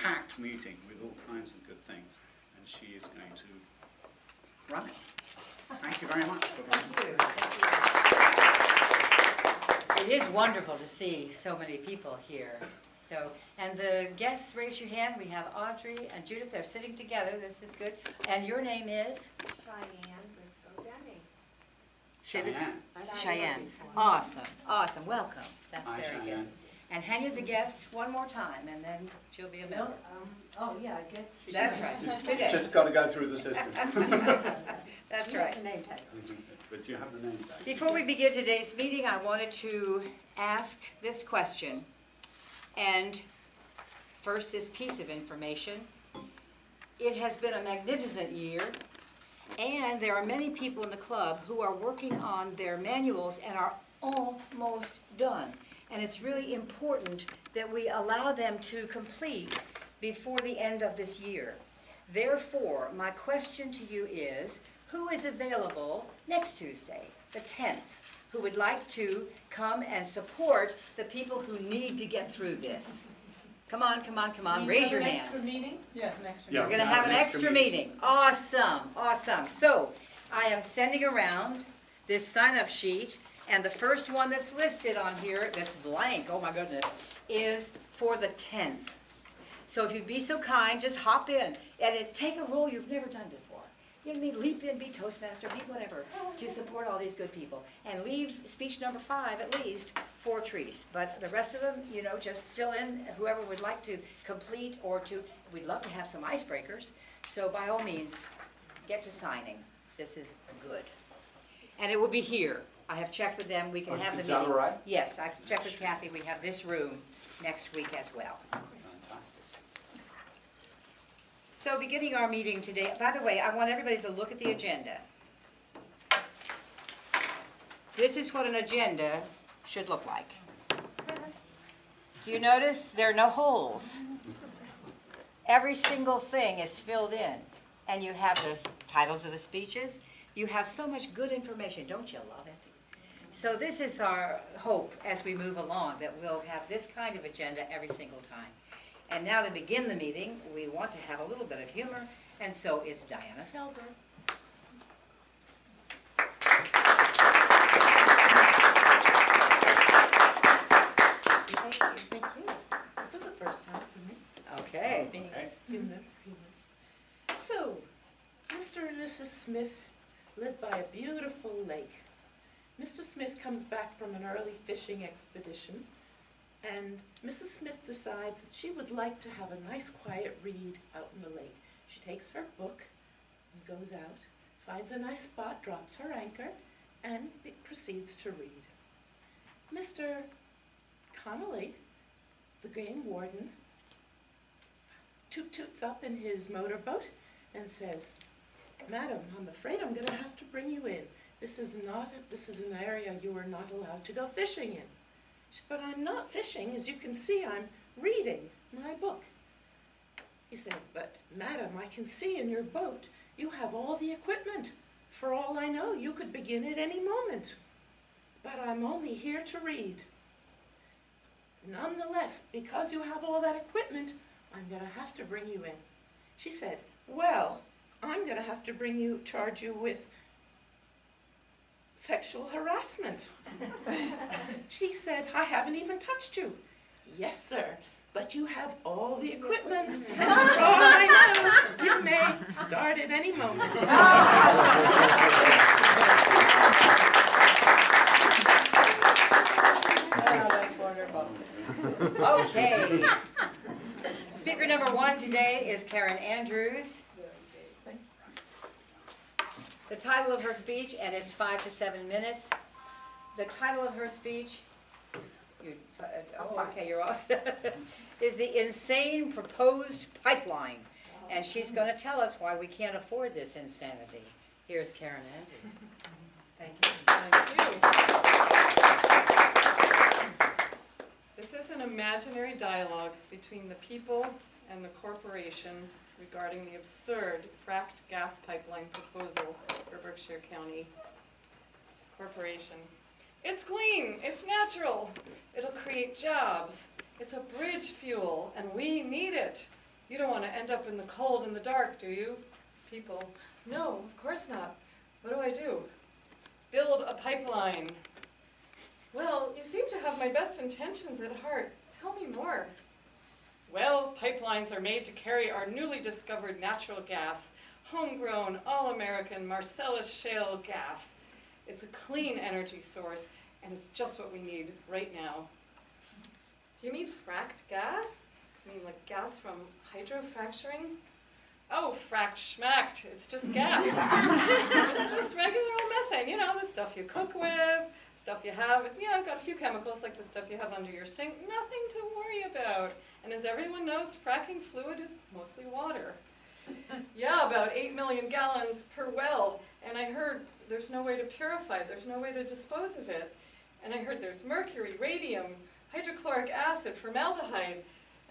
packed meeting with all kinds of good things, and she is going to run it. Thank you very much. It is wonderful to see so many people here. So, and the guests, raise your hand. We have Audrey and Judith. They're sitting together. This is good. And your name is? Cheyenne Briscoe-Denny. Say the Cheyenne. Cheyenne. Awesome. Awesome. Welcome. That's Hi, very Cheyenne. good. And Henya's a guest one more time, and then she'll be a member. Oh, yeah, I guess. That's right. Today. Just got to go through the system. That's She right. has a name tag. But you have the name tag. Before we begin today's meeting, I wanted to ask this question. And first, this piece of information. It has been a magnificent year, and there are many people in the club who are working on their manuals and are almost done. And it's really important that we allow them to complete before the end of this year. Therefore, my question to you is, who is available next Tuesday, the 10th, who would like to come and support the people who need to get through this? Come on, come on, come on, raise your hands. Extra meeting? Yes, an extra Yeah. We're going to have an extra meeting. Awesome, awesome. So I am sending around this sign-up sheet, and the first one that's listed on here, that's blank, oh my goodness, is for the 10th. So if you'd be so kind, just hop in and take a role you've never done before. You know what I mean? Leap in, be Toastmaster, be whatever, to support all these good people. And leave speech number 5 at least for Treese. But the rest of them, you know, just fill in whoever would like to complete or to, we'd love to have some icebreakers. So by all means, get to signing. This is good. And it will be here. I have checked with them. We can have the is meeting. that all right? Yes, I've checked with Kathy. We have this room next week as well. Fantastic. So beginning our meeting today, by the way, I want everybody to look at the agenda. This is what an agenda should look like. Do you notice there are no holes? Every single thing is filled in. And you have the titles of the speeches. You have so much good information. Don't you love it? So this is our hope as we move along, that we'll have this kind of agenda every single time. And now to begin the meeting, we want to have a little bit of humor, and so it's Diana Felber. Thank you. Thank you. This is the first time for me. Okay. Being in the previous. So, Mr. and Mrs. Smith live by a beautiful lake. Mr. Smith comes back from an early fishing expedition, and Mrs. Smith decides that she would like to have a nice quiet read out in the lake. She takes her book and goes out, finds a nice spot, drops her anchor, and proceeds to read. Mr. Connolly, the game warden, toot-toots up in his motorboat and says, "Madam, I'm afraid I'm going to have to bring you in. This is an area you are not allowed to go fishing in." She said, "But I'm not fishing. As you can see, I'm reading my book." He said, "But madam, I can see in your boat you have all the equipment. For all I know, you could begin at any moment. But I'm only here to read. Nonetheless, because you have all that equipment, I'm going to have to bring you in." She said, "Well, I'm going to have to charge you with sexual harassment." She said, "I haven't even touched you." "Yes, sir, but you have all the equipment. For all I know, you may start at any moment." Oh, that's wonderful. Okay. Speaker number 1 today is Karen Andrews. The title of her speech, and it's 5 to 7 minutes. The title of her speech, you're all set, is The Insane Proposed Pipeline. And she's going to tell us why we can't afford this insanity. Here's Karen Andrews. Thank you. Thank you. This is an imaginary dialogue between the people and the corporation regarding the absurd fracked gas pipeline proposal for Berkshire County Corporation. "It's clean, it's natural, it'll create jobs, it's a bridge fuel, and we need it. You don't want to end up in the cold and the dark, do you? People, no, of course not. What do? Build a pipeline. Well, you seem to have my best intentions at heart. Tell me more. Well, pipelines are made to carry our newly discovered natural gas, homegrown, all-American Marcellus shale gas. It's a clean energy source, and it's just what we need right now. Do you mean fracked gas? I mean like gas from hydrofracturing? Oh, fracked schmacked. It's just gas. It's just regular old methane. You know, the stuff you cook with, stuff you have. Yeah, got a few chemicals like the stuff you have under your sink. Nothing to worry about. And as everyone knows, fracking fluid is mostly water. Yeah, about 8 million gallons per well. And I heard there's no way to purify it. There's no way to dispose of it. And I heard there's mercury, radium, hydrochloric acid, formaldehyde,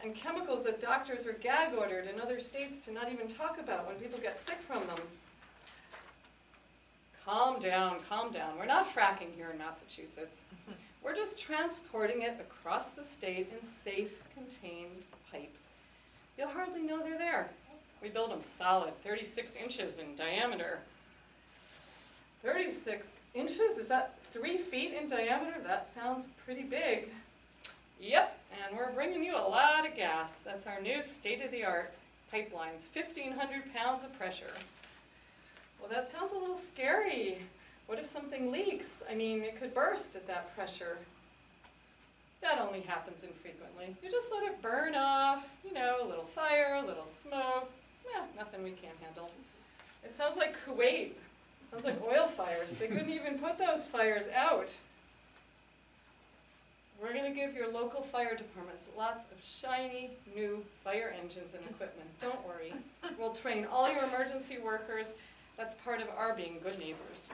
and chemicals that doctors are gag ordered in other states to not even talk about when people get sick from them. Calm down, calm down. We're not fracking here in Massachusetts. We're just transporting it across the state in safe, contained pipes. You'll hardly know they're there. We build them solid, 36 inches in diameter. 36 inches? Is that 3 feet in diameter? That sounds pretty big. Yep, and we're bringing you a lot of gas. That's our new state-of-the-art pipelines, 1,500 pounds of pressure. Well, that sounds a little scary. What if something leaks? I mean, it could burst at that pressure. That only happens infrequently. You just let it burn off, you know, a little fire, a little smoke. Nothing we can't handle. It sounds like Kuwait. It sounds like oil fires. They couldn't even put those fires out. We're going to give your local fire departments lots of shiny, new fire engines and equipment. Don't worry. We'll train all your emergency workers. That's part of our being good neighbors.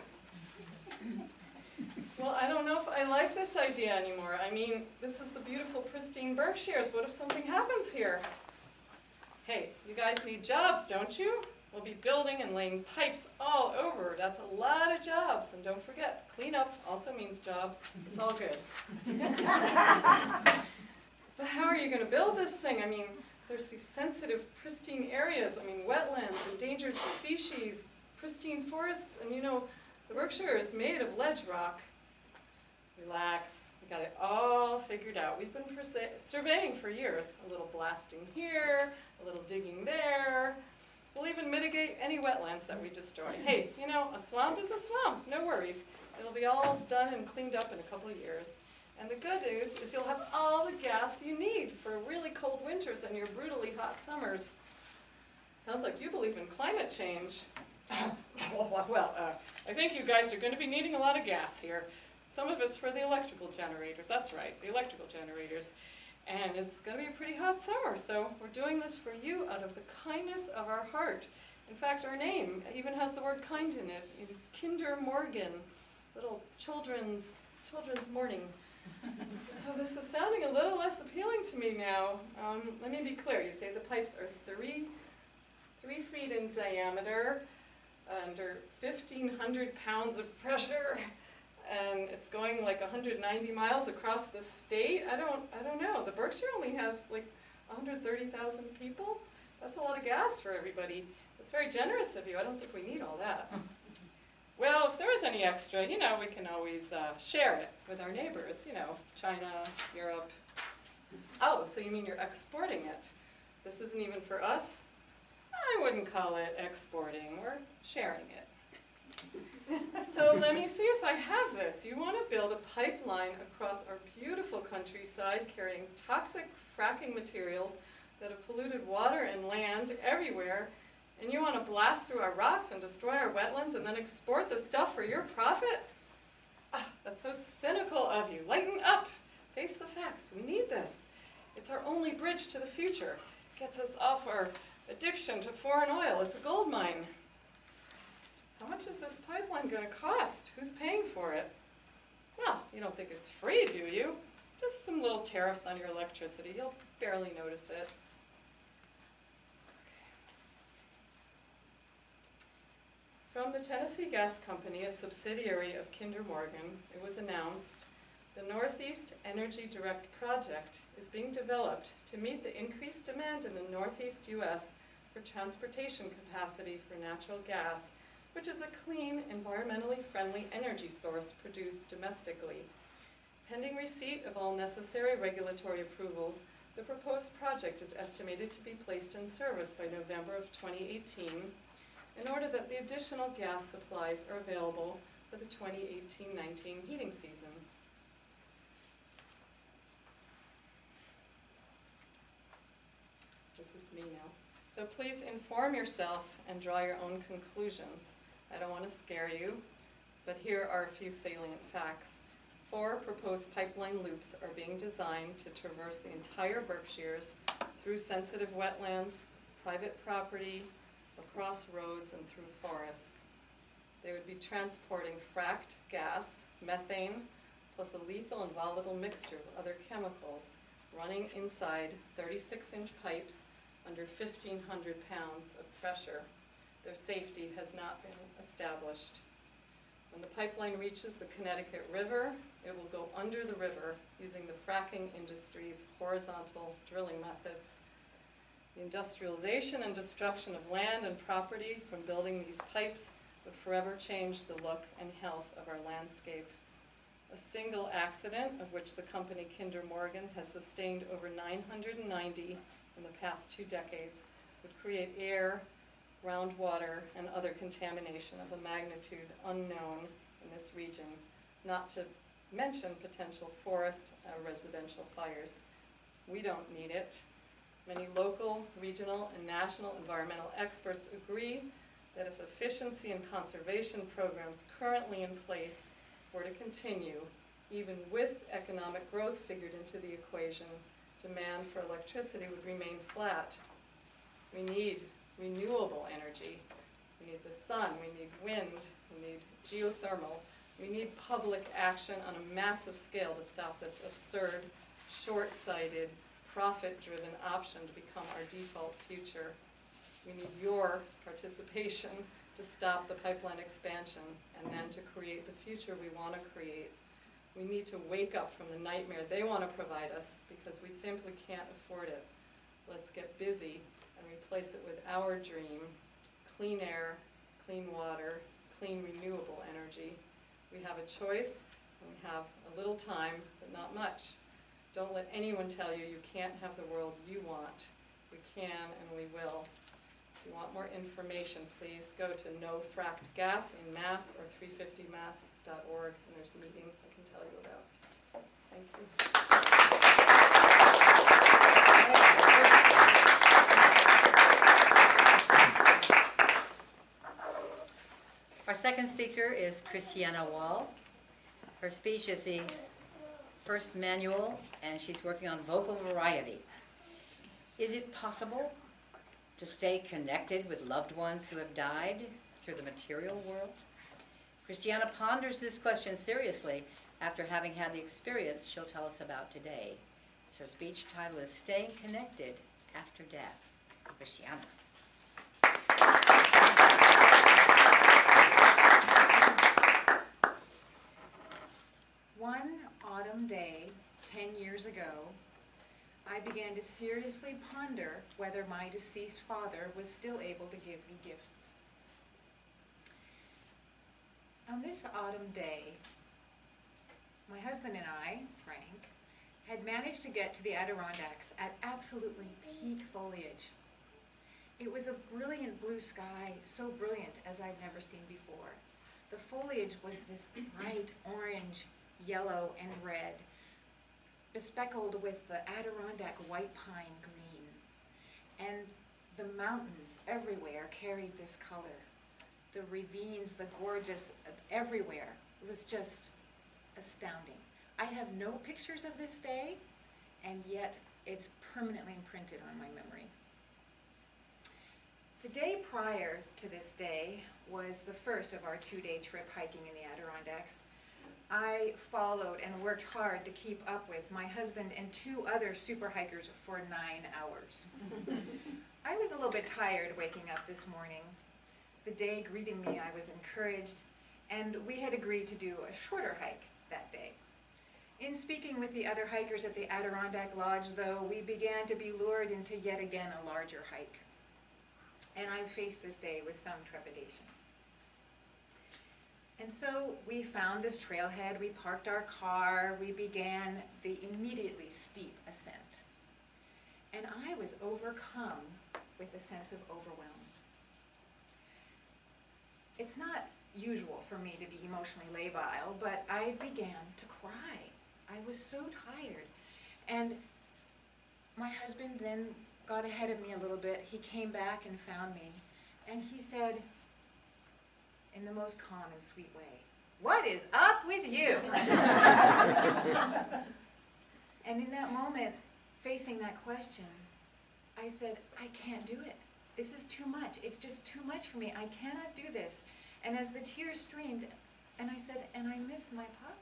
Well, I don't know if I like this idea anymore. I mean, this is the beautiful, pristine Berkshires. What if something happens here? Hey, you guys need jobs, don't you? We'll be building and laying pipes all over. That's a lot of jobs. And don't forget, cleanup also means jobs. It's all good. But how are you going to build this thing? I mean, there's these sensitive, pristine areas. I mean, wetlands, endangered species, pristine forests. And you know, the Berkshire is made of ledge rock. Relax. We got it all figured out. We've been surveying for years. A little blasting here, a little digging there. We'll even mitigate any wetlands that we destroy. Hey, you know, a swamp is a swamp. No worries. It'll be all done and cleaned up in a couple of years. And the good news is you'll have all the gas you need for really cold winters and your brutally hot summers. Sounds like you believe in climate change. I think you guys are going to be needing a lot of gas here. Some of it's for the electrical generators. That's right, the electrical generators. And it's going to be a pretty hot summer, so we're doing this for you out of the kindness of our heart. In fact, our name even has the word kind in it, in Kinder Morgen, little children's morning. So this is sounding a little less appealing to me now. Let me be clear. You say the pipes are 3 feet in diameter, under 1,500 pounds of pressure. And it's going like 190 miles across the state. I don't know. The Berkshire only has like 130,000 people. That's a lot of gas for everybody. That's very generous of you. I don't think we need all that. Well, if there is any extra, you know, we can always share it with our neighbors. You know, China, Europe. Oh, so you mean you're exporting it? This isn't even for us? I wouldn't call it exporting. We're sharing it. So let me see if I have this. You want to build a pipeline across our beautiful countryside carrying toxic fracking materials that have polluted water and land everywhere, and you want to blast through our rocks and destroy our wetlands and then export the stuff for your profit? Ah, that's so cynical of you. Lighten up. Face the facts. We need this. It's our only bridge to the future. It gets us off our addiction to foreign oil. It's a gold mine. How much is this pipeline going to cost? Who's paying for it? Well, you don't think it's free, do you? Just some little tariffs on your electricity. You'll barely notice it. From the Tennessee Gas Company, a subsidiary of Kinder Morgan, it was announced The Northeast Energy Direct project is being developed to meet the increased demand in the Northeast U.S. for transportation capacity for natural gas, which is a clean, environmentally friendly energy source produced domestically. Pending receipt of all necessary regulatory approvals, the proposed project is estimated to be placed in service by November of 2018 in order that the additional gas supplies are available for the 2018-19 heating season. This is me now. So please inform yourself and draw your own conclusions. I don't want to scare you, but here are a few salient facts. 4 proposed pipeline loops are being designed to traverse the entire Berkshires through sensitive wetlands, private property, across roads, and through forests. They would be transporting fracked gas, methane, plus a lethal and volatile mixture of other chemicals, running inside 36-inch pipes under 1,500 pounds of pressure. Their safety has not been established. When the pipeline reaches the Connecticut River, it will go under the river using the fracking industry's horizontal drilling methods. The industrialization and destruction of land and property from building these pipes would forever change the look and health of our landscape. A single accident, of which the company Kinder Morgan has sustained over 990 in the past 2 decades, would create air, groundwater, and other contamination of a magnitude unknown in this region, not to mention potential forest residential fires. We don't need it. Many local, regional, and national environmental experts agree that if efficiency and conservation programs currently in place were to continue, even with economic growth figured into the equation, demand for electricity would remain flat. We need renewable energy. We need the sun, we need wind, we need geothermal. We need public action on a massive scale to stop this absurd, short-sighted, profit-driven option to become our default future. We need your participation to stop the pipeline expansion and then to create the future we want to create. We need to wake up from the nightmare they want to provide us because we simply can't afford it. Let's get busy and replace it with our dream: clean air, clean water, clean renewable energy. We have a choice, and we have a little time, but not much. Don't let anyone tell you you can't have the world you want. We can and we will. If you want more information, please go to No Fracked Gas in Mass or 350mass.org, and there's meetings I can tell you about. Thank you. Our second speaker is Christiana Wall. Her speech is the first manual, and she's working on vocal variety. Is it possible to stay connected with loved ones who have died through the material world? Christiana ponders this question seriously after having had the experience she'll tell us about today. Her speech title is Staying Connected After Death. Christiana. One autumn day, 10 years ago, I began to seriously ponder whether my deceased father was still able to give me gifts. On this autumn day, my husband and I, Frank, had managed to get to the Adirondacks at absolutely peak foliage. It was a brilliant blue sky, so brilliant as I've never seen before. The foliage was this bright orange, yellow, and red, bespeckled with the Adirondack white pine green. And the mountains everywhere carried this color. The ravines, the gorgeous, everywhere. It was just astounding. I have no pictures of this day, and yet it's permanently imprinted on my memory. The day prior to this day was the first of our 2-day trip hiking in the Adirondacks. I followed and worked hard to keep up with my husband and 2 other super hikers for 9 hours. I was a little bit tired waking up this morning. The day greeting me, I was encouraged, and we had agreed to do a shorter hike that day. In speaking with the other hikers at the Adirondack Lodge, though, we began to be lured into yet again a larger hike. And I faced this day with some trepidation. And so we found this trailhead, we parked our car, we began the immediately steep ascent. And I was overcome with a sense of overwhelm. It's not usual for me to be emotionally labile, but I began to cry. I was so tired. And my husband then got ahead of me a little bit. He came back and found me, and he said, in the most calm and sweet way, "What is up with you?" And in that moment, facing that question, I said, "I can't do it. This is too much. It's just too much for me. I cannot do this." And as the tears streamed, and I said, "And I miss my pup."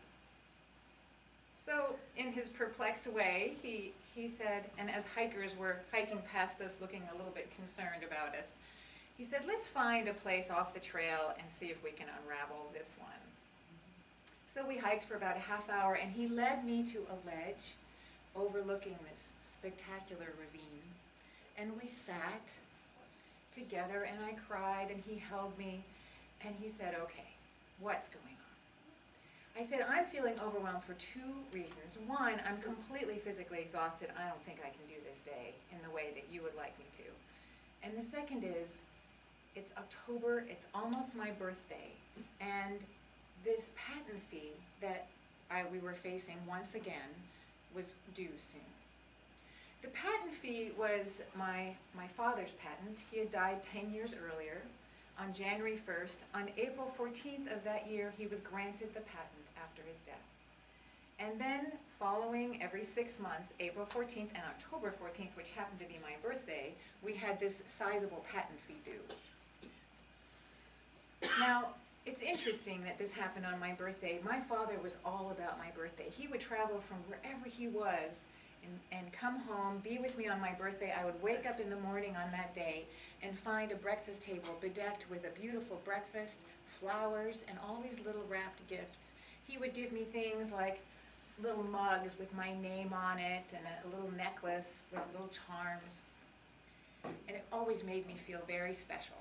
So in his perplexed way, he said, and as hikers were hiking past us looking a little bit concerned about us, he said, "Let's find a place off the trail and see if we can unravel this one." So we hiked for about a half hour, and he led me to a ledge overlooking this spectacular ravine. And we sat together, and I cried, and he held me, and he said, "Okay, what's going on?" I said, "I'm feeling overwhelmed for two reasons. One, I'm completely physically exhausted. I don't think I can do this day in the way that you would like me to. And the second is, it's October, it's almost my birthday, and this patent fee that we were facing once again was due soon." The patent fee was my father's patent. He had died 10 years earlier on January 1st. On April 14th of that year, he was granted the patent after his death. And then following every 6 months, April 14th and October 14th, which happened to be my birthday, we had this sizable patent fee due. Now, it's interesting that this happened on my birthday. My father was all about my birthday. He would travel from wherever he was and come home, be with me on my birthday. I would wake up in the morning on that day and find a breakfast table bedecked with a beautiful breakfast, flowers, and all these little wrapped gifts. He would give me things like little mugs with my name on it and a little necklace with little charms. And it always made me feel very special.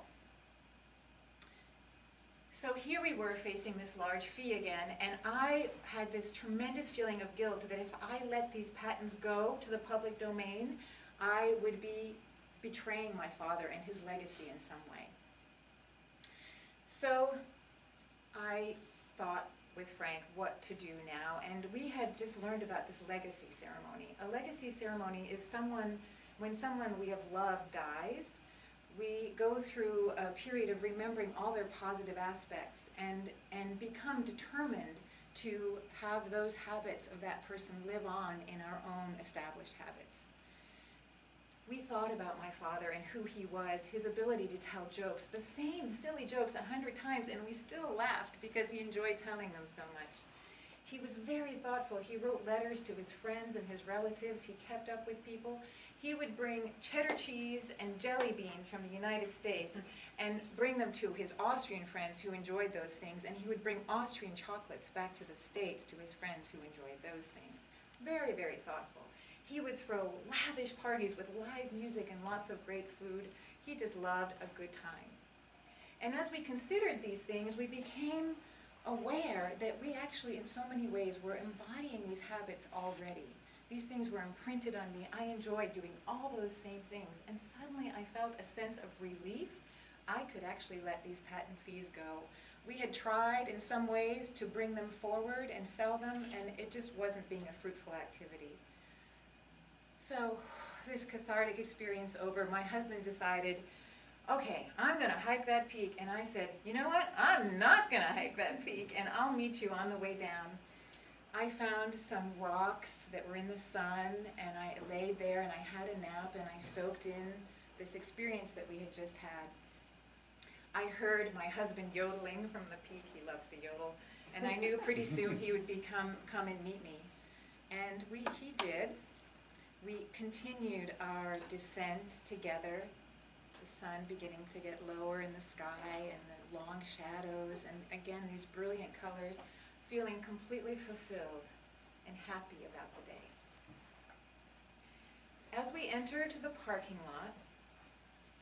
So here we were facing this large fee again, and I had this tremendous feeling of guilt that if I let these patents go to the public domain, I would be betraying my father and his legacy in some way. So I thought with Frank what to do now, and we had just learned about this legacy ceremony. A legacy ceremony is when someone we have loved dies, we go through a period of remembering all their positive aspects and become determined to have those habits of that person live on in our own established habits. We thought about my father and who he was, his ability to tell jokes, the same silly jokes 100 times, and we still laughed because he enjoyed telling them so much. He was very thoughtful. He wrote letters to his friends and his relatives. He kept up with people. He would bring cheddar cheese and jelly beans from the United States and bring them to his Austrian friends who enjoyed those things, and he would bring Austrian chocolates back to the States to his friends who enjoyed those things. Very, very thoughtful. He would throw lavish parties with live music and lots of great food. He just loved a good time. And as we considered these things, we became aware that we actually, in so many ways, were embodying these habits already. These things were imprinted on me. I enjoyed doing all those same things. And suddenly I felt a sense of relief. I could actually let these patent fees go. We had tried in some ways to bring them forward and sell them, and it just wasn't being a fruitful activity. So this cathartic experience over, my husband decided, okay, I'm going to hike that peak. And I said, you know what? I'm not going to hike that peak, and I'll meet you on the way down. I found some rocks that were in the sun, and I laid there, and I had a nap, and I soaked in this experience that we had just had. I heard my husband yodeling from the peak. He loves to yodel. And I knew pretty soon he would come and meet me. And he did. We continued our descent together, the sun beginning to get lower in the sky and the long shadows, and again these brilliant colors, feeling completely fulfilled and happy about the day. As we entered the parking lot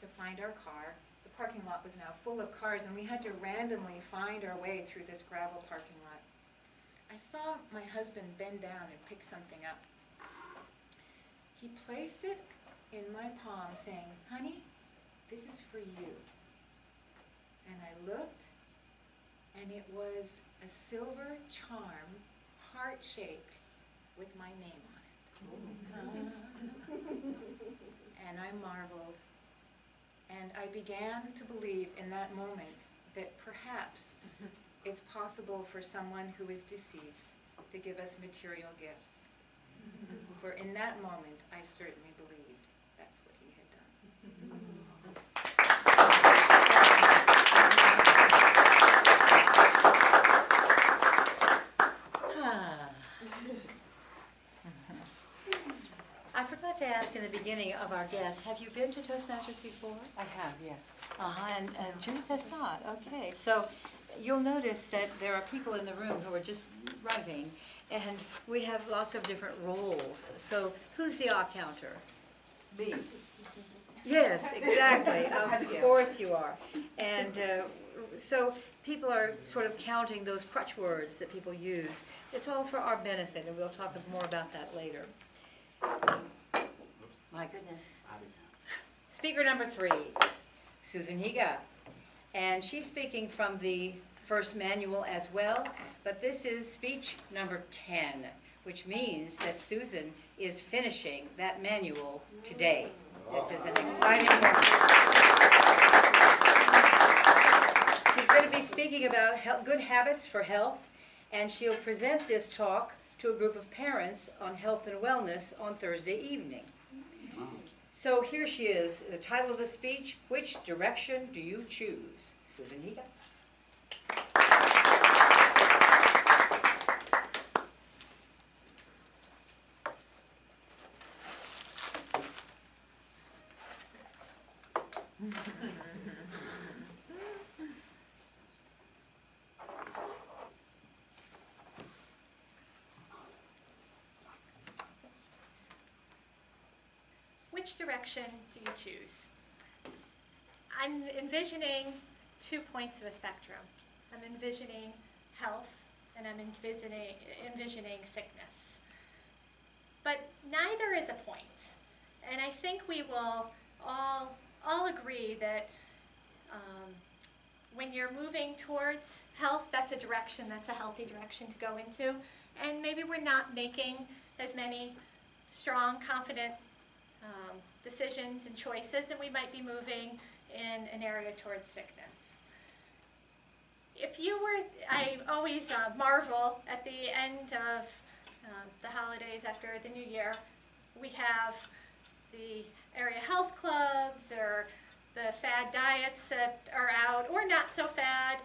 to find our car, the parking lot was now full of cars, and we had to randomly find our way through this gravel parking lot. I saw my husband bend down and pick something up. He placed it in my palm, saying, "Honey, this is for you." And I looked, and it was a silver charm, heart-shaped, with my name on it. And I marveled, and I began to believe in that moment that perhaps it's possible for someone who is deceased to give us material gifts. For in that moment, I certainly believed that's what he had done. I forgot to ask in the beginning of our guests, have you been to Toastmasters before? I have, yes. And Judith has not, okay. So you'll notice that there are people in the room who are just writing, and we have lots of different roles. So who's the odd counter? Me. Yes, exactly, of course you are. And so people are sort of counting those crutch words that people use. It's all for our benefit, and we'll talk more about that later. My goodness. Speaker number 3, Susan Higa. And she's speaking from the first manual as well, but this is speech number 10, which means that Susan is finishing that manual today. This is an exciting moment. She's going to be speaking about good habits for health, and she'll present this talk to a group of parents on health and wellness on Thursday evening. So here she is, the title of the speech, Which Direction Do You Choose? Susan Higa. Which direction do you choose? I'm envisioning 2 points of a spectrum. I'm envisioning health, and I'm envisioning sickness. But neither is a point. And I think we will all agree that when you're moving towards health, that's a direction, that's a healthy direction to go into. And maybe we're not making as many strong, confident decisions and choices, and we might be moving in an area towards sickness. If you were, I always marvel at the end of the holidays after the New Year, we have the area health clubs or the fad diets that are out, or not so fad.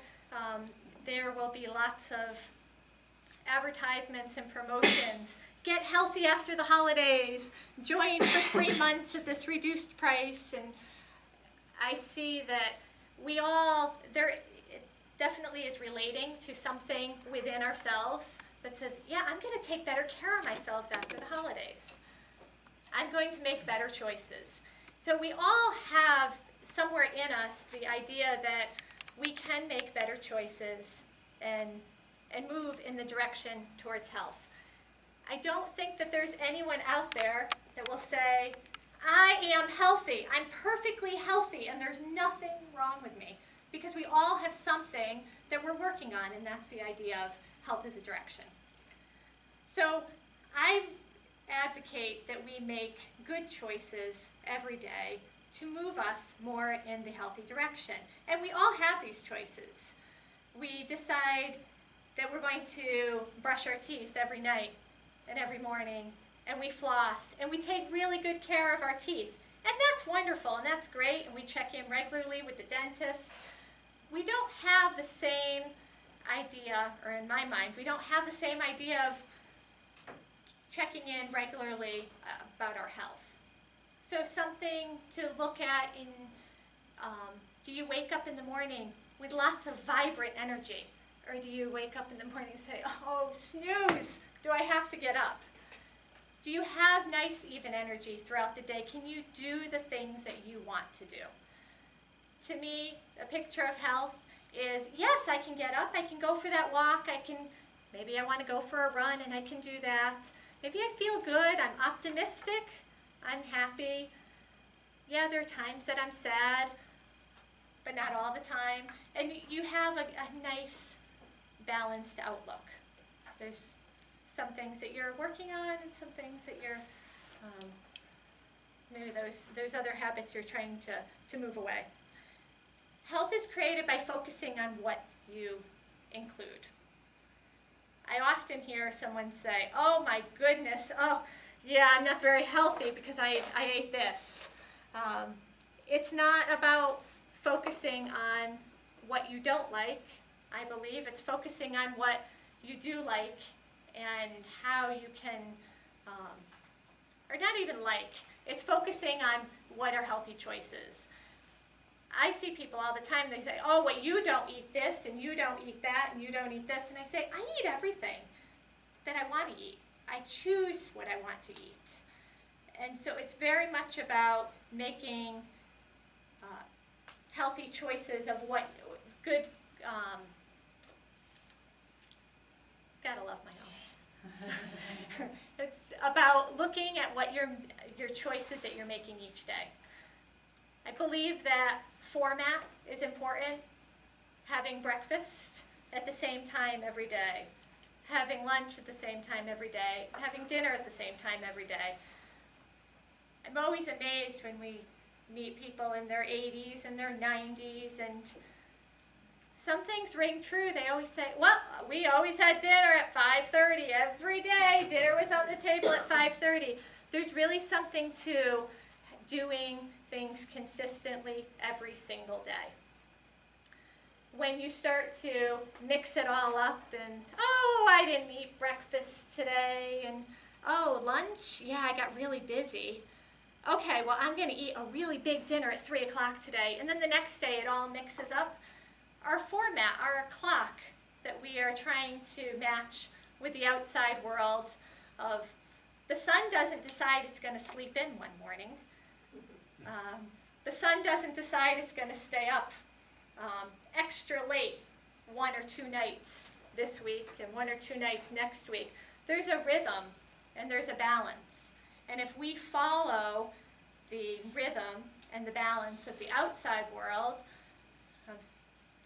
There will be lots of advertisements and promotions. Get healthy after the holidays. Join for 3 months at this reduced price. And I see that it definitely is relating to something within ourselves that says, yeah, I'm going to take better care of myself after the holidays. I'm going to make better choices. So we all have somewhere in us the idea that we can make better choices and move in the direction towards health. I don't think that there's anyone out there that will say, I am healthy, I'm perfectly healthy, and there's nothing wrong with me. Because we all have something that we're working on, and that's the idea of health as a direction. So I advocate that we make good choices every day to move us more in the healthy direction. And we all have these choices. We decide that we're going to brush our teeth every night and every morning, and we floss, and we take really good care of our teeth. And that's wonderful, and that's great, and we check in regularly with the dentist. We don't have the same idea, or in my mind, we don't have the same idea of checking in regularly about our health. So something to look at in, do you wake up in the morning with lots of vibrant energy? Or do you wake up in the morning and say, oh, snooze, Do I have to get up? Do you have nice, even energy throughout the day? Can you do the things that you want to do? To me, a picture of health is, yes, I can get up, I can go for that walk, maybe I want to go for a run and I can do that. Maybe I feel good, I'm optimistic, I'm happy. Yeah, there are times that I'm sad, but not all the time. And you have a nice, balanced outlook. There's some things that you're working on and some things that you're, maybe those other habits you're trying to move away. Health is created by focusing on what you include. I often hear someone say, oh my goodness, oh yeah, I'm not very healthy because I ate this. It's not about focusing on what you don't like, I believe. It's focusing on what you do like and how you can, or not even like, it's focusing on what are healthy choices. I see people all the time, they say, oh, well, you don't eat this, and you don't eat that, and you don't eat this. And I say, I eat everything that I want to eat. I choose what I want to eat. And so it's very much about making healthy choices of what good, gotta love my eyes. It's about looking at what your choices that you're making each day. I believe that format is important. Having breakfast at the same time every day. Having lunch at the same time every day. Having dinner at the same time every day. I'm always amazed when we meet people in their 80s and their 90s, and some things ring true. They always say, well, we always had dinner at 5:30 every day. Dinner was on the table at 5:30. There's really something to doing things consistently every single day. When you start to mix it all up and, oh, I didn't eat breakfast today, and oh, lunch, yeah, I got really busy. Okay, well, I'm going to eat a really big dinner at 3 o'clock today, and then the next day it all mixes up. Our format, our clock that we are trying to match with the outside world of the sun doesn't decide it's going to sleep in one morning. The sun doesn't decide it's going to stay up extra late 1 or 2 nights this week and 1 or 2 nights next week. There's a rhythm and there's a balance. And if we follow the rhythm and the balance of the outside world, of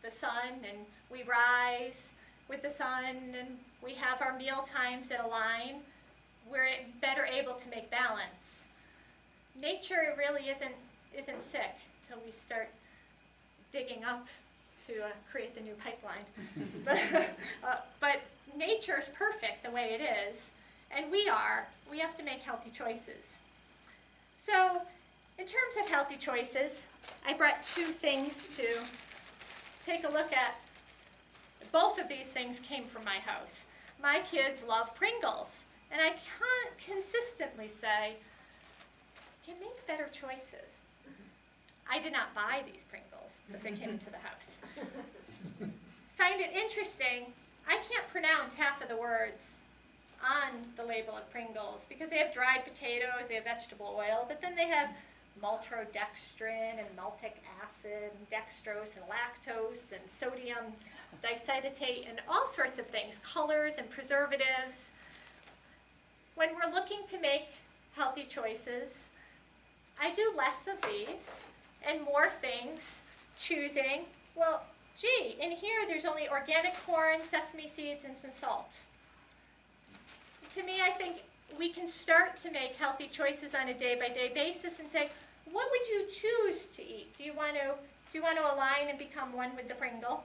the sun, and we rise with the sun, and we have our meal times that align, we're better able to make balance. Nature really isn't sick until we start digging up to create the new pipeline. But nature is perfect the way it is, and we have to make healthy choices. So in terms of healthy choices, I brought 2 things to take a look at. Both of these things came from my house. My kids love Pringles, and I can't consistently say, you make better choices. I did not buy these Pringles, but they came into the house. Find it interesting, I can't pronounce half of the words on the label of Pringles because they have dried potatoes, they have vegetable oil, but then they have maltodextrin and maltic acid and dextrose and lactose and sodium diacetotate and all sorts of things, colors and preservatives. When we're looking to make healthy choices, I do less of these and more things, choosing, well, gee, in here there's only organic corn, sesame seeds, and some salt. To me, I think we can start to make healthy choices on a day-by-day basis and say, what would you choose to eat? Do you want to align and become one with the Pringle?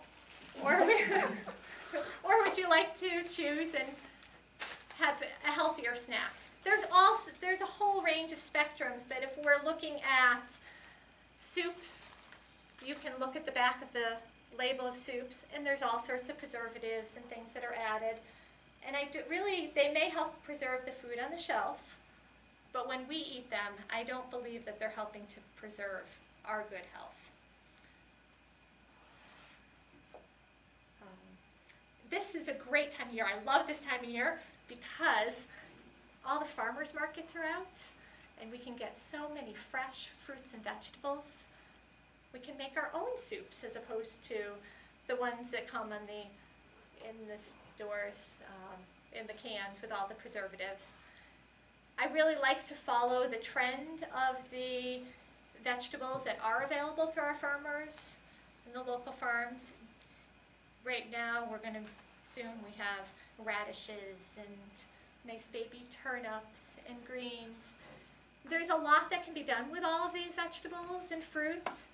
Or would you like to choose and have a healthier snack? There's a whole range of spectrums, but if we're looking at soups, you can look at the back of the label of soups, and there's all sorts of preservatives and things that are added. And they may help preserve the food on the shelf, but when we eat them, I don't believe that they're helping to preserve our good health. This is a great time of year. I love this time of year because all the farmers markets are out and we can get so many fresh fruits and vegetables. We can make our own soups as opposed to the ones that come in the stores, in the cans with all the preservatives. I really like to follow the trend of the vegetables that are available through our farmers and the local farms. Right now, soon we have radishes and nice baby turnips and greens. There's a lot that can be done with all of these vegetables and fruits.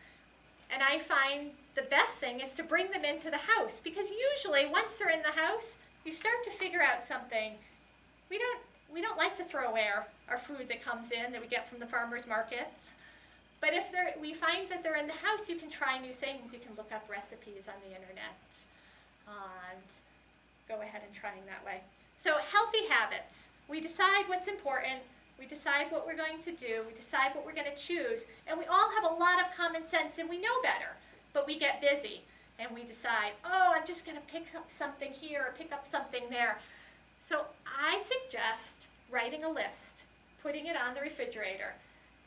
And I find the best thing is to bring them into the house, because usually once they're in the house, you start to figure out something. We don't like to throw away our food that comes in that we get from the farmers markets. But if we find that they're in the house, you can try new things. You can look up recipes on the internet and go ahead and try them that way. So healthy habits. We decide what's important. We decide what we're going to do. We decide what we're going to choose. And we all have a lot of common sense and we know better. But we get busy and we decide, oh, I'm just going to pick up something here or pick up something there. So I suggest writing a list, putting it on the refrigerator.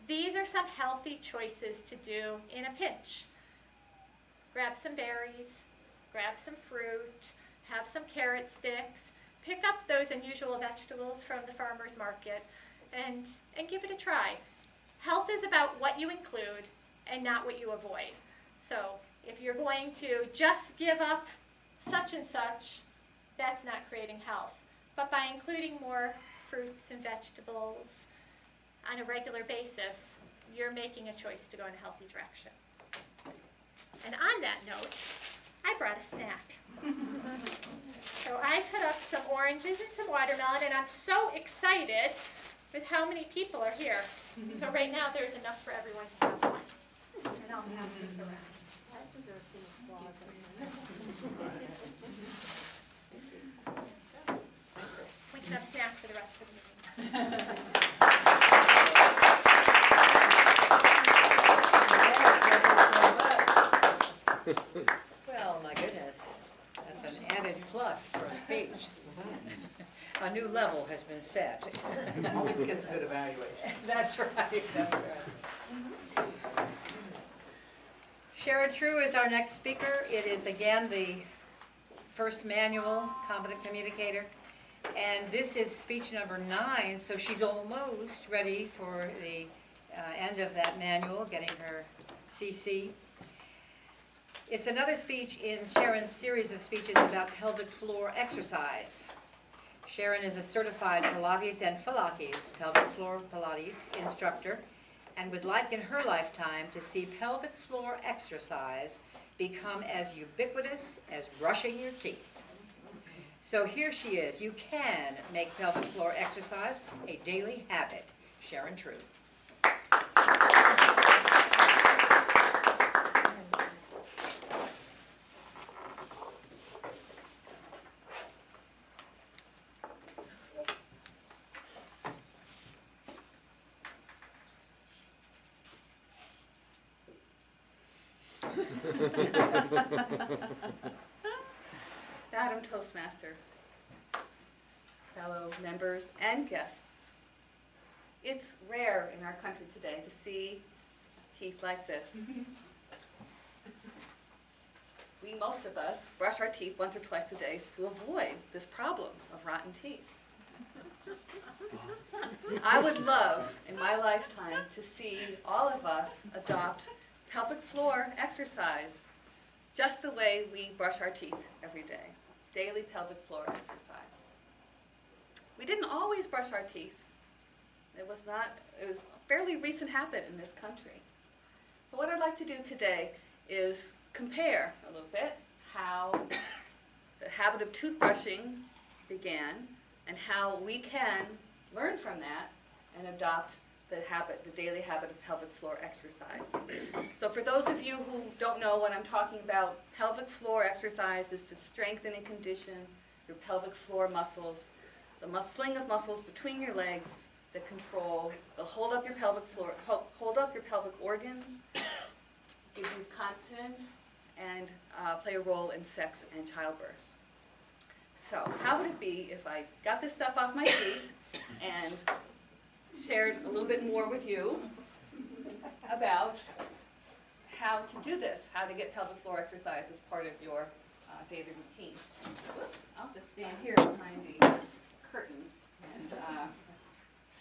These are some healthy choices to do in a pinch. Grab some berries, grab some fruit, have some carrot sticks, pick up those unusual vegetables from the farmer's market, and give it a try. Health is about what you include and not what you avoid. So if you're going to just give up such and such, that's not creating health. But by including more fruits and vegetables on a regular basis, you're making a choice to go in a healthy direction. And on that note, I brought a snack. So I cut up some oranges and some watermelon, and I'm so excited with how many people are here. So right now there's enough for everyone to have one. And I'll pass this around. We can have snack for the rest of the meeting. Well, my goodness, that's an added plus for a speech. A new level has been set. Always gets good evaluation. That's right, that's right. Sharon True is our next speaker. It is again the first manual, Competent Communicator. And this is speech number 9, so she's almost ready for the end of that manual, getting her CC. It's another speech in Sharon's series of speeches about pelvic floor exercise. Sharon is a certified Pilates and Pilates, pelvic floor Pilates instructor, and would like in her lifetime to see pelvic floor exercise become as ubiquitous as brushing your teeth. So here she is. You can make pelvic floor exercise a daily habit. Sharon True. Madam Toastmaster, fellow members and guests, it's rare in our country today to see teeth like this. Most of us brush our teeth once or twice a day to avoid this problem of rotten teeth. I would love, in my lifetime, to see all of us adopt pelvic floor exercise just the way we brush our teeth every day. Daily pelvic floor exercise. We didn't always brush our teeth. It was a fairly recent habit in this country. So what I'd like to do today is compare a little bit how the habit of toothbrushing began and how we can learn from that and adopt the daily habit of pelvic floor exercise. So for those of you who don't know what I'm talking about, pelvic floor exercise is to strengthen and condition your pelvic floor muscles, the sling of muscles between your legs that hold up your pelvic floor, hold up your pelvic organs, give you continence, and play a role in sex and childbirth. So how would it be if I got this stuff off my teeth and shared a little bit more with you about how to do this, how to get pelvic floor exercise as part of your daily routine. Whoops, I'll just stand here behind the curtain and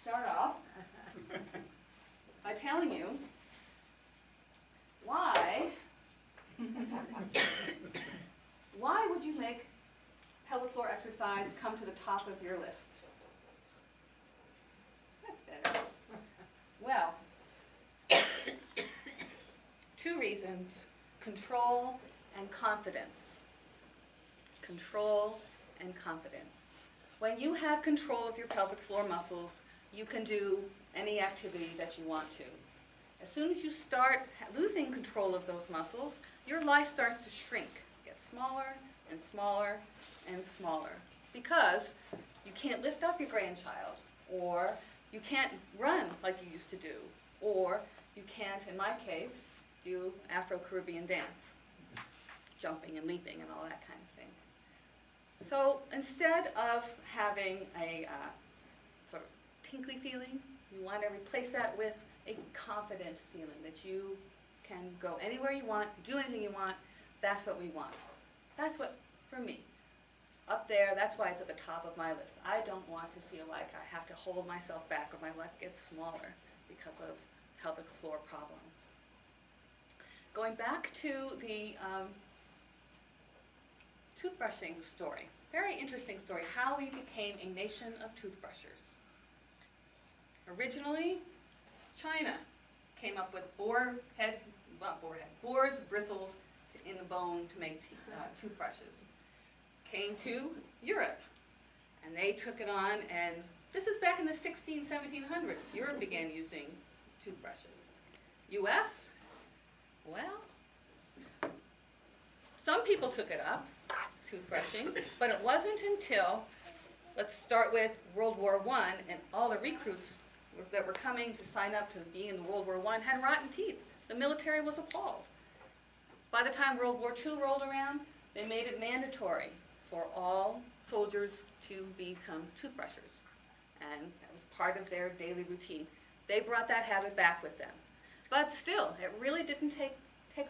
start off by telling you why would you make pelvic floor exercise come to the top of your list? That's better. Well, two reasons: control and confidence. Control and confidence. When you have control of your pelvic floor muscles, you can do any activity that you want to. As soon as you start losing control of those muscles, your life starts to shrink, get smaller and smaller and smaller, because you can't lift up your grandchild, or you can't run like you used to do, or you can't, in my case, do Afro-Caribbean dance, jumping and leaping and all that kind of thing. So instead of having a sort of tinkly feeling, you want to replace that with a confident feeling that you can go anywhere you want, do anything you want. That's what we want. That's what, for me, up there, that's why it's at the top of my list. I don't want to feel like I have to hold myself back or my life gets smaller because of pelvic floor problems. Going back to the toothbrushing story, very interesting story, how we became a nation of toothbrushers. Originally, China came up with boar's bristles in the bone to make toothbrushes. Came to Europe, and they took it on, and this is back in the 1700s. Europe began using toothbrushes. US, well, some people took it up, toothbrushing, but it wasn't until, let's start with World War I, and all the recruits that were coming to sign up to be in World War I had rotten teeth. The military was appalled. By the time World War II rolled around, they made it mandatory for all soldiers to become toothbrushers. And that was part of their daily routine. They brought that habit back with them. But still, it really didn't take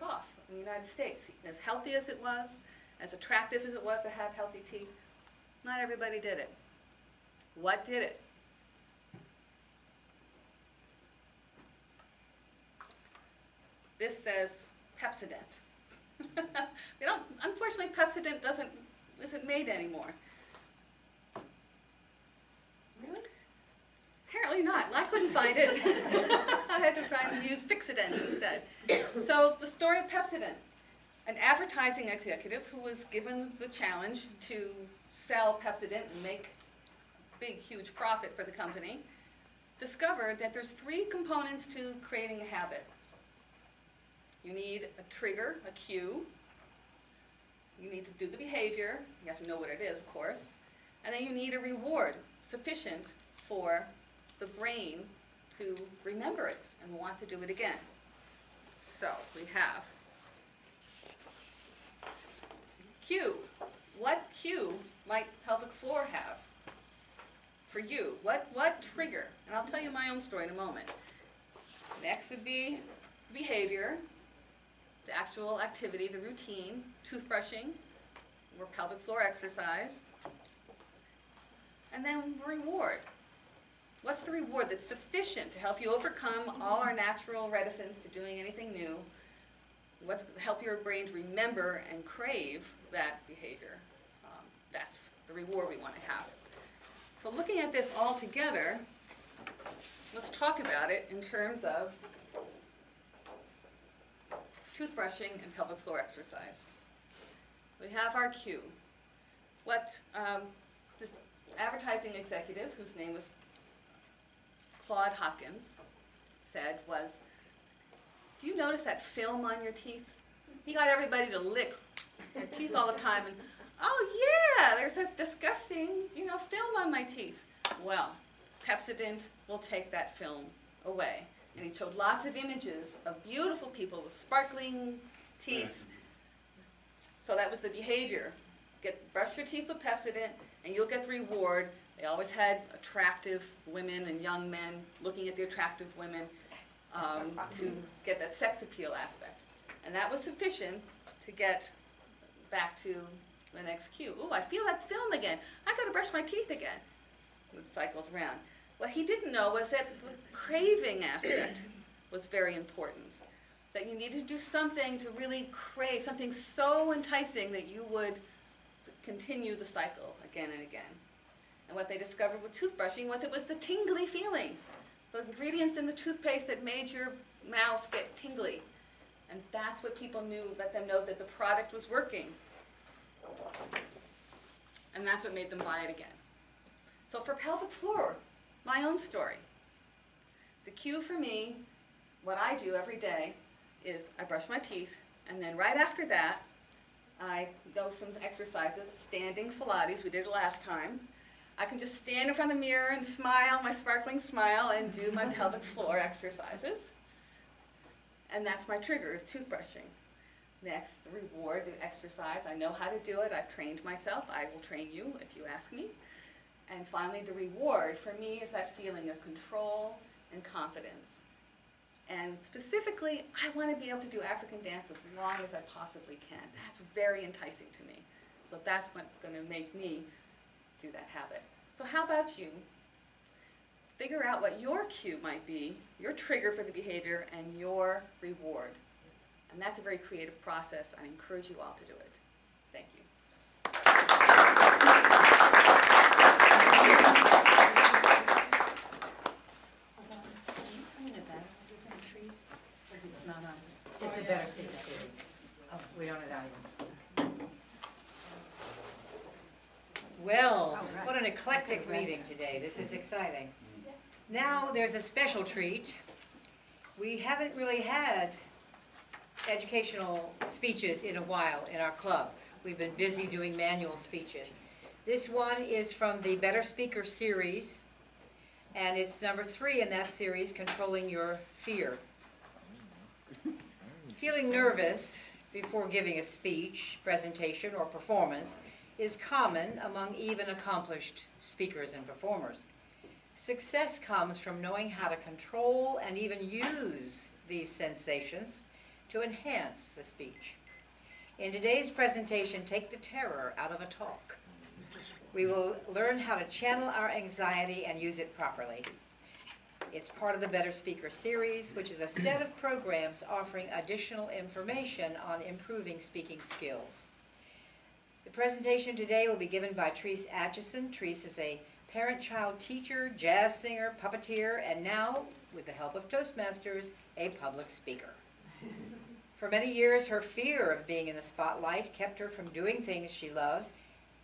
off in the United States. As healthy as it was, as attractive as it was to have healthy teeth, not everybody did it. What did it? This says Pepsodent. Unfortunately, Pepsodent isn't made anymore. Really? Apparently not. I couldn't find it. I had to try and use Fixodent instead. So the story of Pepsodent. An advertising executive who was given the challenge to sell Pepsodent and make a big, huge profit for the company, discovered that there's 3 components to creating a habit. You need a trigger, a cue. You need to do the behavior. You have to know what it is, of course. And then you need a reward sufficient for the brain to remember it and want to do it again. So we have cue. What cue might pelvic floor have for you? What trigger? And I'll tell you my own story in a moment. Next would be behavior. The actual activity, the routine, toothbrushing, or pelvic floor exercise. And then reward. What's the reward that's sufficient to help you overcome all our natural reticence to doing anything new? What's help your brains remember and crave that behavior? That's the reward we want to have. So looking at this all together, let's talk about it in terms of toothbrushing and pelvic floor exercise. We have our cue. What this advertising executive, whose name was Claude Hopkins, said was, do you notice that film on your teeth? He got everybody to lick their teeth all the time, and oh yeah, there's this disgusting, film on my teeth. Well, Pepsodent will take that film away. And he showed lots of images of beautiful people with sparkling teeth. So that was the behavior brush your teeth with Pepsodent, and you'll get the reward. They always had attractive women and young men looking at the attractive women to get that sex appeal aspect. And that was sufficient to get back to the next cue. Ooh, I feel that film again. I gotta brush my teeth again. It cycles around. What he didn't know was that the craving aspect was very important. That you needed to do something to really crave, something so enticing that you would continue the cycle again and again. And what they discovered with toothbrushing was it was the tingly feeling. The ingredients in the toothpaste that made your mouth get tingly. And that's what people knew, let them know that the product was working. And that's what made them buy it again. So for pelvic floor, my own story. The cue for me, what I do every day, is I brush my teeth, and then right after that, I go some exercises, standing Pilates, we did it last time. I can just stand in front of the mirror and smile, my sparkling smile, and do my pelvic floor exercises. And that's my trigger, is toothbrushing. Next, the reward, the exercise. I know how to do it. I've trained myself. I will train you if you ask me. And finally, the reward for me is that feeling of control and confidence. And specifically, I want to be able to do African dance as long as I possibly can. That's very enticing to me. So that's what's going to make me do that habit. So how about you? Figure out what your cue might be, your trigger for the behavior, and your reward. And that's a very creative process. I encourage you all to do it. Thank you. Because it's not on. It's a better speaker series. Oh, we don't have that either. Well, what an eclectic meeting today. This is exciting. Now there's a special treat. We haven't really had educational speeches in a while in our club. We've been busy doing manual speeches. This one is from the Better Speaker series, and it's number 3 in that series, Controlling Your Fear. Feeling nervous before giving a speech, presentation, or performance is common among even accomplished speakers and performers. Success comes from knowing how to control and even use these sensations to enhance the speech. In today's presentation, Take the Terror Out of a Talk. We will learn how to channel our anxiety and use it properly. It's part of the Better Speaker series, which is a set of programs offering additional information on improving speaking skills. The presentation today will be given by Therese Atchison. Therese is a parent-child teacher, jazz singer, puppeteer, and now, with the help of Toastmasters, a public speaker. For many years, her fear of being in the spotlight kept her from doing things she loves,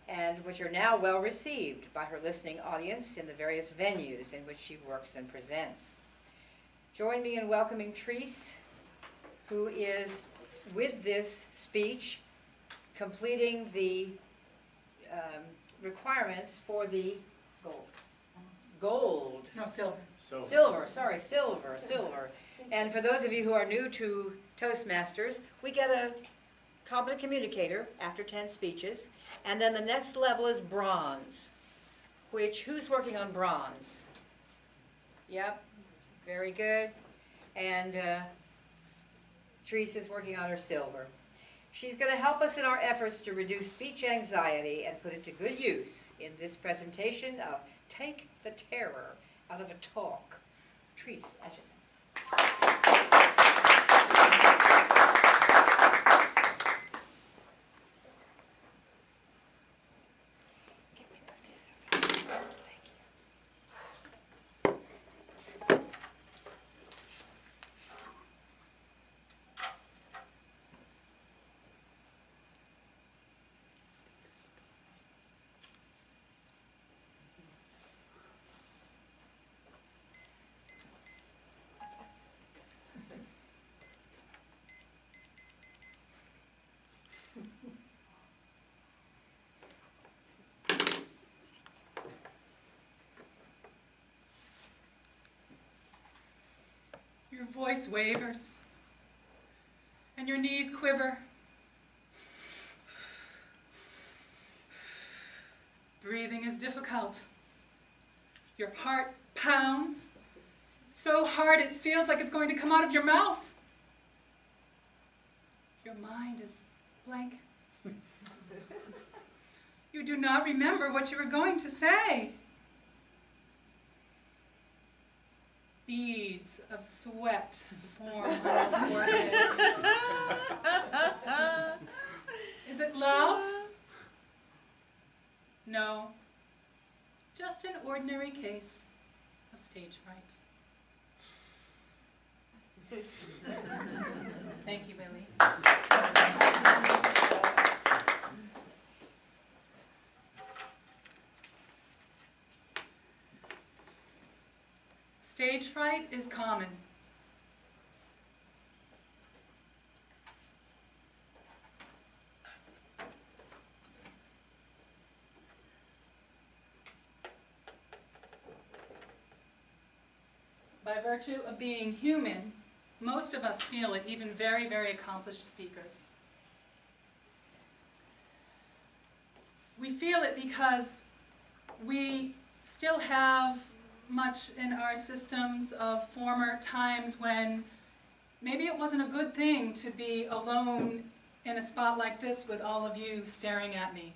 and which are now well received by her listening audience in the various venues in which she works and presents. Join me in welcoming Therese, who is, with this speech, completing the requirements for the gold. No, silver. Silver. And for those of you who are new to Toastmasters, we get a competent communicator after 10 speeches, and then the next level is bronze, who's working on bronze? Yep, very good. And Therese is working on her silver. She's going to help us in our efforts to reduce speech anxiety and put it to good use in this presentation of Take the Terror Out of a Talk. Therese Atchison. Your voice wavers, and your knees quiver. Breathing is difficult. Your heart pounds so hard it feels like it's going to come out of your mouth. Your mind is blank. You do not remember what you were going to say. Beads of sweat form on your forehead. Is it love? No, just an ordinary case of stage fright. Thank you, Billy. Stage fright is common. By virtue of being human, most of us feel it, even very, very accomplished speakers. We feel it because we still have much in our systems of former times when maybe it wasn't a good thing to be alone in a spot like this with all of you staring at me.